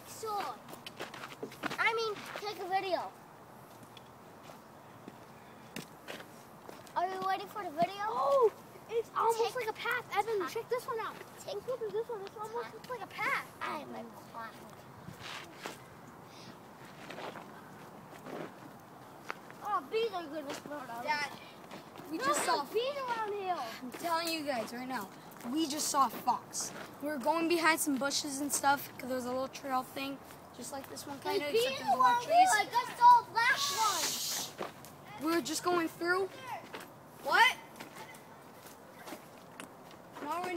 picture. I mean, take a video. Are you ready for the video? Oh, it's almost like a path. Evan, check this one out. Take Look at this one. This almost looks like a path. I'm a clown. Oh, bees are good with Dorado. Dad, we just saw bees around here. I'm telling you guys right now, we just saw a fox. We were going behind some bushes and stuff because there was a little trail thing, just like this one kind of, Bees except there's a lot around of here. trees. I just saw a black one. We were just going through. What? No, we're not.